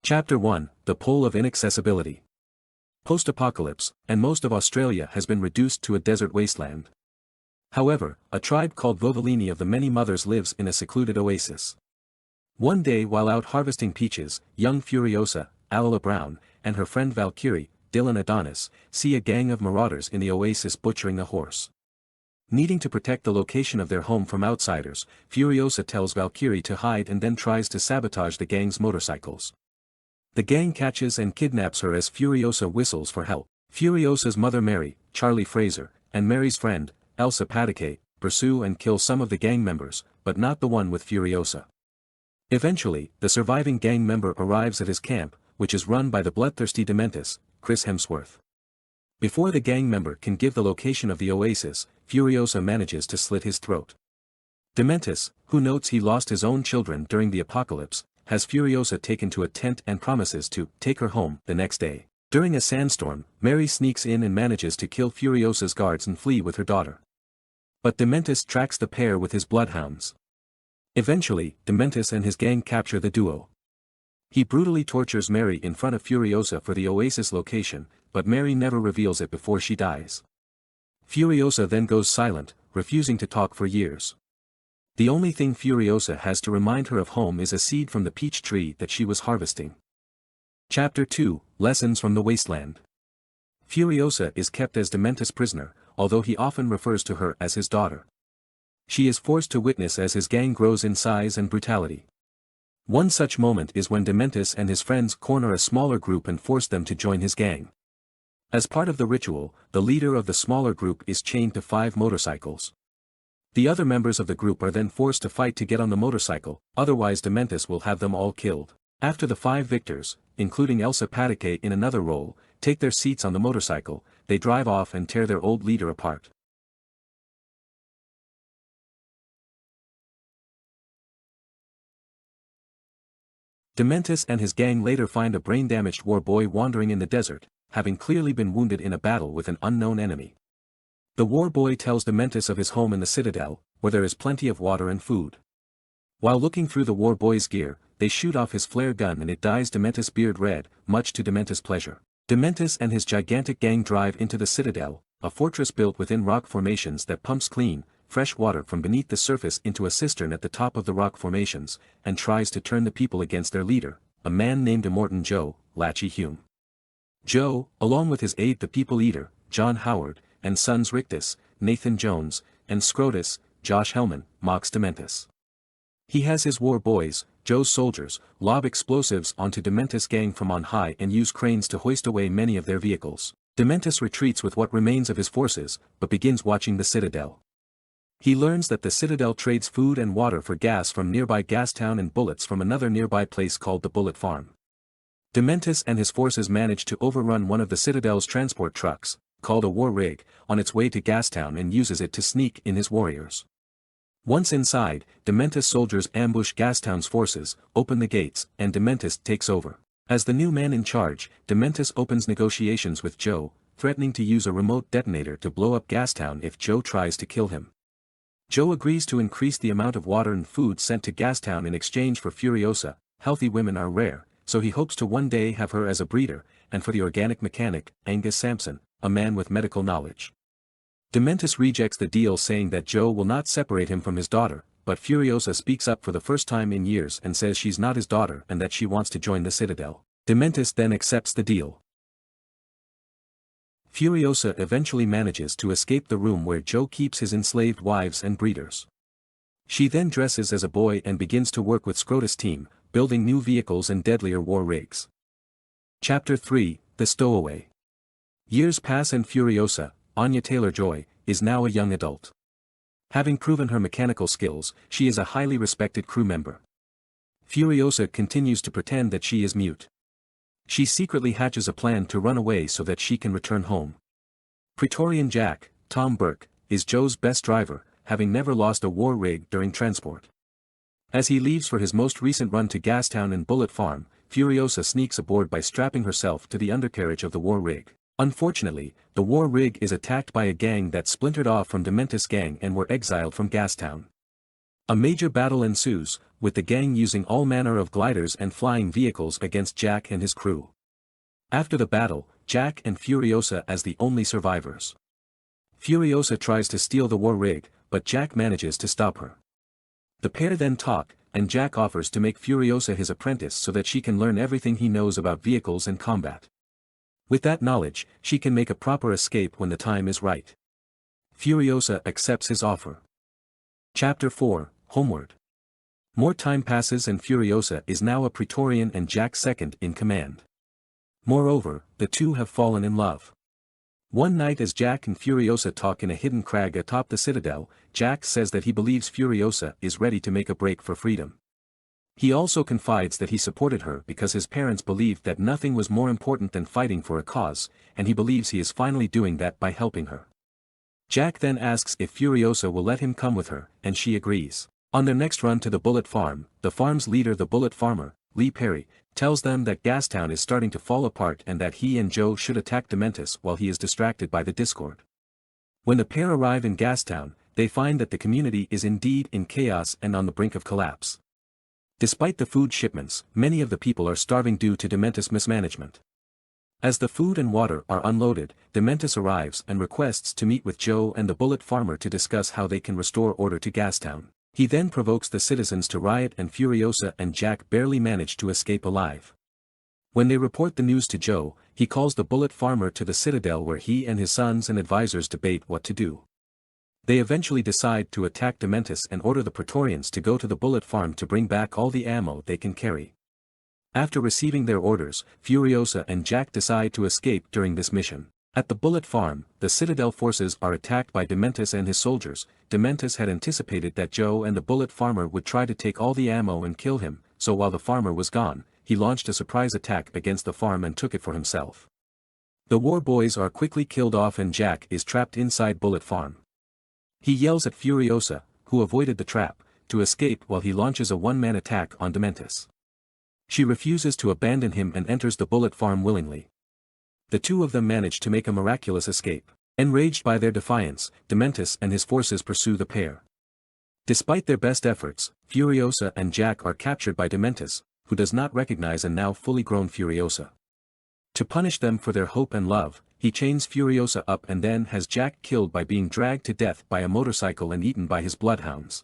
Chapter 1, The Pole of Inaccessibility. Post-apocalypse, and most of Australia has been reduced to a desert wasteland. However, a tribe called Vovolini of the Many Mothers lives in a secluded oasis. One day while out harvesting peaches, young Furiosa, Alala Brown, and her friend Valkyrie, Dylan Adonis, see a gang of marauders in the oasis butchering a horse. Needing to protect the location of their home from outsiders, Furiosa tells Valkyrie to hide and then tries to sabotage the gang's motorcycles. The gang catches and kidnaps her as Furiosa whistles for help. Furiosa's mother Mary, Charlie Fraser, and Mary's friend, Elsa Pataquet, pursue and kill some of the gang members, but not the one with Furiosa. Eventually, the surviving gang member arrives at his camp, which is run by the bloodthirsty Dementis, Chris Hemsworth. Before the gang member can give the location of the oasis, Furiosa manages to slit his throat. Dementis, who notes he lost his own children during the apocalypse, has Furiosa taken to a tent and promises to take her home the next day. During a sandstorm, Mary sneaks in and manages to kill Furiosa's guards and flee with her daughter. But Dementis tracks the pair with his bloodhounds. Eventually, Dementis and his gang capture the duo. He brutally tortures Mary in front of Furiosa for the oasis location, but Mary never reveals it before she dies. Furiosa then goes silent, refusing to talk for years. The only thing Furiosa has to remind her of home is a seed from the peach tree that she was harvesting. Chapter 2, Lessons from the Wasteland. Furiosa is kept as Dementis' prisoner, although he often refers to her as his daughter. She is forced to witness as his gang grows in size and brutality. One such moment is when Dementis and his friends corner a smaller group and force them to join his gang. As part of the ritual, the leader of the smaller group is chained to 5 motorcycles. The other members of the group are then forced to fight to get on the motorcycle, otherwise Dementis will have them all killed. After the 5 victors, including Elsa Pataquet in another role, take their seats on the motorcycle, they drive off and tear their old leader apart. Dementis and his gang later find a brain-damaged war boy wandering in the desert, having clearly been wounded in a battle with an unknown enemy. The war boy tells Dementis of his home in the citadel, where there is plenty of water and food. While looking through the war boy's gear, they shoot off his flare gun and it dyes Dementis' beard red, much to Dementis' pleasure. Dementis and his gigantic gang drive into the citadel, a fortress built within rock formations that pumps clean, fresh water from beneath the surface into a cistern at the top of the rock formations, and tries to turn the people against their leader, a man named Immortan Joe, Latchy Hume. Joe, along with his aide the People Eater, John Howard, and sons Rictus, Nathan Jones, and Scrotus, Josh Hellman, mocks Dementis. He has his war boys, Joe's soldiers, lob explosives onto Dementis' gang from on high and use cranes to hoist away many of their vehicles. Dementis retreats with what remains of his forces, but begins watching the citadel. He learns that the citadel trades food and water for gas from nearby Gastown and bullets from another nearby place called the Bullet Farm. Dementis and his forces manage to overrun one of the citadel's transport trucks, called a war rig, on its way to Gastown and uses it to sneak in his warriors. Once inside, Dementis soldiers ambush Gastown's forces, open the gates, and Dementis takes over. As the new man in charge, Dementis opens negotiations with Joe, threatening to use a remote detonator to blow up Gastown if Joe tries to kill him. Joe agrees to increase the amount of water and food sent to Gastown in exchange for Furiosa. Healthy women are rare, so he hopes to one day have her as a breeder, and for the organic mechanic, Angus Sampson, a man with medical knowledge. Dementis rejects the deal saying that Joe will not separate him from his daughter, but Furiosa speaks up for the first time in years and says she's not his daughter and that she wants to join the Citadel. Dementis then accepts the deal. Furiosa eventually manages to escape the room where Joe keeps his enslaved wives and breeders. She then dresses as a boy and begins to work with Scrotus' team, building new vehicles and deadlier war rigs. Chapter 3, The Stowaway. Years pass and Furiosa, Anya Taylor-Joy, is now a young adult. Having proven her mechanical skills, she is a highly respected crew member. Furiosa continues to pretend that she is mute. She secretly hatches a plan to run away so that she can return home. Praetorian Jack, Tom Burke, is Joe's best driver, having never lost a war rig during transport. As he leaves for his most recent run to Gastown and Bullet Farm, Furiosa sneaks aboard by strapping herself to the undercarriage of the war rig. Unfortunately, the war rig is attacked by a gang that splintered off from Dementis' gang and were exiled from Gastown. A major battle ensues, with the gang using all manner of gliders and flying vehicles against Jack and his crew. After the battle, Jack and Furiosa as the only survivors. Furiosa tries to steal the war rig, but Jack manages to stop her. The pair then talk, and Jack offers to make Furiosa his apprentice so that she can learn everything he knows about vehicles and combat. With that knowledge, she can make a proper escape when the time is right. Furiosa accepts his offer. Chapter 4, Homeward. More time passes and Furiosa is now a Praetorian and Jack second in command. Moreover, the two have fallen in love. One night as Jack and Furiosa talk in a hidden crag atop the citadel, Jack says that he believes Furiosa is ready to make a break for freedom. He also confides that he supported her because his parents believed that nothing was more important than fighting for a cause, and he believes he is finally doing that by helping her. Jack then asks if Furiosa will let him come with her, and she agrees. On their next run to the Bullet Farm, the farm's leader, the Bullet Farmer, Lee Perry, tells them that Gastown is starting to fall apart and that he and Joe should attack Dementus while he is distracted by the discord. When the pair arrive in Gastown, they find that the community is indeed in chaos and on the brink of collapse. Despite the food shipments, many of the people are starving due to Dementus mismanagement. As the food and water are unloaded, Dementus arrives and requests to meet with Joe and the Bullet Farmer to discuss how they can restore order to Gastown. He then provokes the citizens to riot and Furiosa and Jack barely manage to escape alive. When they report the news to Joe, he calls the Bullet Farmer to the citadel where he and his sons and advisors debate what to do. They eventually decide to attack Dementus and order the Praetorians to go to the Bullet Farm to bring back all the ammo they can carry. After receiving their orders, Furiosa and Jack decide to escape during this mission. At the Bullet Farm, the Citadel forces are attacked by Dementus and his soldiers. Dementus had anticipated that Joe and the Bullet Farmer would try to take all the ammo and kill him, so while the farmer was gone, he launched a surprise attack against the farm and took it for himself. The war boys are quickly killed off and Jack is trapped inside Bullet Farm. He yells at Furiosa, who avoided the trap, to escape while he launches a one-man attack on Dementus. She refuses to abandon him and enters the Bullet Farm willingly. The two of them manage to make a miraculous escape. Enraged by their defiance, Dementus and his forces pursue the pair. Despite their best efforts, Furiosa and Jack are captured by Dementus, who does not recognize a now fully grown Furiosa. To punish them for their hope and love, he chains Furiosa up and then has Jack killed by being dragged to death by a motorcycle and eaten by his bloodhounds.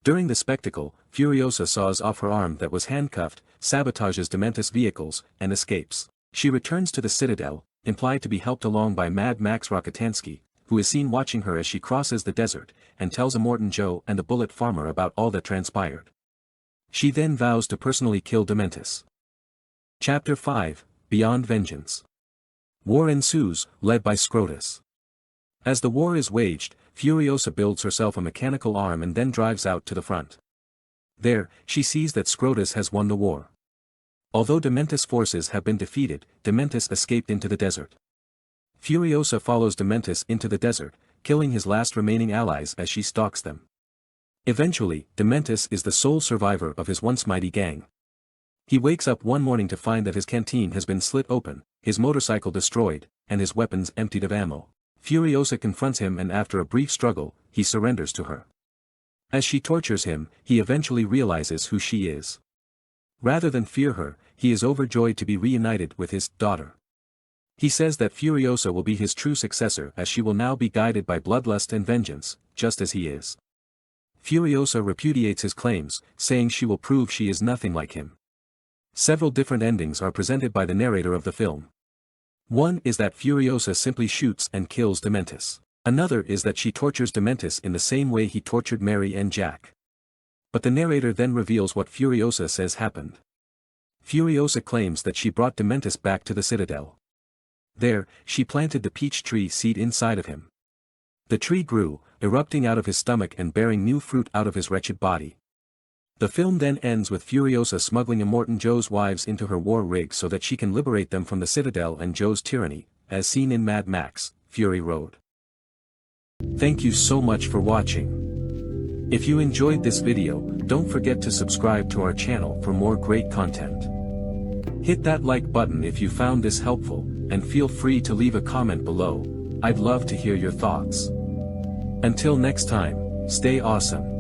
During the spectacle, Furiosa saws off her arm that was handcuffed, sabotages Dementus' vehicles, and escapes. She returns to the Citadel, implied to be helped along by Mad Max Rockatansky, who is seen watching her as she crosses the desert, and tells Immortan Joe and the Bullet Farmer about all that transpired. She then vows to personally kill Dementus. Chapter 5, Beyond Vengeance. War ensues, led by Scrotus. As the war is waged, Furiosa builds herself a mechanical arm and then drives out to the front. There, she sees that Scrotus has won the war. Although Dementus' forces have been defeated, Dementus escaped into the desert. Furiosa follows Dementus into the desert, killing his last remaining allies as she stalks them. Eventually, Dementus is the sole survivor of his once mighty gang. He wakes up one morning to find that his canteen has been slit open, his motorcycle destroyed, and his weapons emptied of ammo. Furiosa confronts him and after a brief struggle, he surrenders to her. As she tortures him, he eventually realizes who she is. Rather than fear her, he is overjoyed to be reunited with his daughter. He says that Furiosa will be his true successor as she will now be guided by bloodlust and vengeance, just as he is. Furiosa repudiates his claims, saying she will prove she is nothing like him. Several different endings are presented by the narrator of the film. One is that Furiosa simply shoots and kills Dementus. Another is that she tortures Dementus in the same way he tortured Mary and Jack. But the narrator then reveals what Furiosa says happened. Furiosa claims that she brought Dementus back to the Citadel. There, she planted the peach tree seed inside of him. The tree grew, erupting out of his stomach and bearing new fruit out of his wretched body. The film then ends with Furiosa smuggling Immortan Joe's wives into her war rig so that she can liberate them from the Citadel and Joe's tyranny, as seen in Mad Max, Fury Road. Thank you so much for watching. If you enjoyed this video, don't forget to subscribe to our channel for more great content. Hit that like button if you found this helpful, and feel free to leave a comment below. I'd love to hear your thoughts. Until next time, stay awesome.